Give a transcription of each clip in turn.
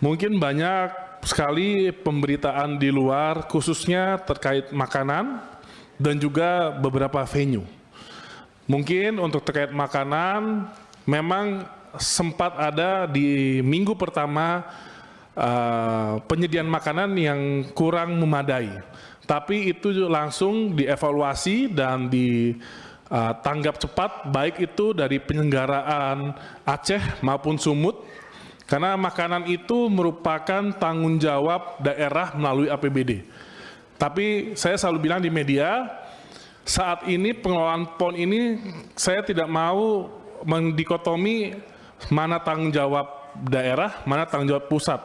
Mungkin banyak sekali pemberitaan di luar khususnya terkait makanan dan juga beberapa venue. Mungkin untuk terkait makanan memang sempat ada di minggu pertama penyediaan makanan yang kurang memadai. Tapi itu langsung dievaluasi dan ditanggap cepat baik itu dari penyelenggaraan Aceh maupun Sumut. Karena makanan itu merupakan tanggung jawab daerah melalui APBD. Tapi saya selalu bilang di media, saat ini pengelolaan PON ini saya tidak mau mendikotomi mana tanggung jawab daerah, mana tanggung jawab pusat.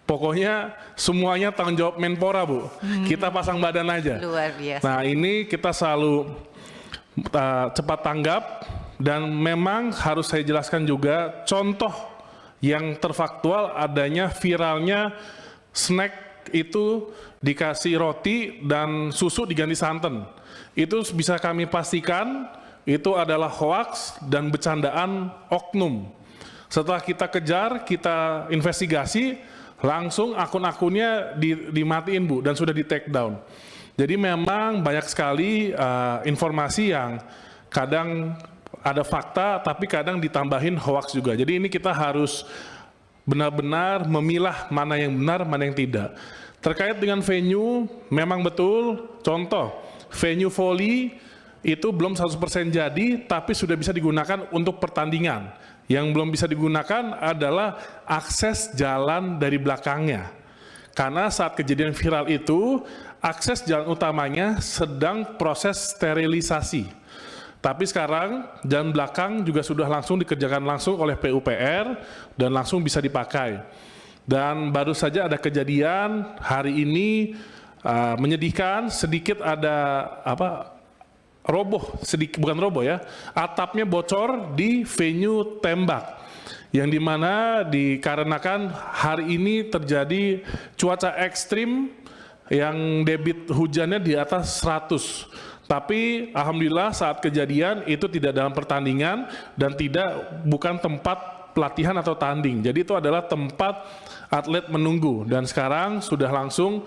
Pokoknya semuanya tanggung jawab Menpora, Bu. Kita pasang badan aja. Luar biasa. Nah ini kita selalu cepat tanggap dan memang harus saya jelaskan juga contoh yang terfaktual adanya viralnya snack itu dikasih roti dan susu diganti santan. Itu bisa kami pastikan itu adalah hoaks dan bercandaan oknum. Setelah kita kejar, kita investigasi, langsung akun-akunnya dimatiin, Bu, dan sudah di take down. Jadi memang banyak sekali informasi yang kadang ada fakta, tapi kadang ditambahin hoaks juga. Jadi ini kita harus benar-benar memilah mana yang benar, mana yang tidak. Terkait dengan venue, memang betul, contoh, venue volley itu belum 100% jadi, tapi sudah bisa digunakan untuk pertandingan. Yang belum bisa digunakan adalah akses jalan dari belakangnya. Karena saat kejadian viral itu, akses jalan utamanya sedang proses sterilisasi. Tapi sekarang jalan belakang juga sudah langsung dikerjakan langsung oleh PUPR dan langsung bisa dipakai. Dan baru saja ada kejadian hari ini menyedihkan, sedikit ada roboh, sedikit bukan roboh ya, atapnya bocor di venue tembak. Yang dimana dikarenakan hari ini terjadi cuaca ekstrim yang debit hujannya di atas 100. Tapi alhamdulillah saat kejadian itu tidak dalam pertandingan dan bukan tempat pelatihan atau tanding. Jadi itu adalah tempat atlet menunggu dan sekarang sudah langsung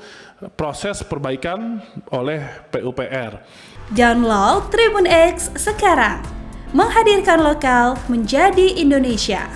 proses perbaikan oleh PUPR. Download Tribun X sekarang, menghadirkan lokal menjadi Indonesia.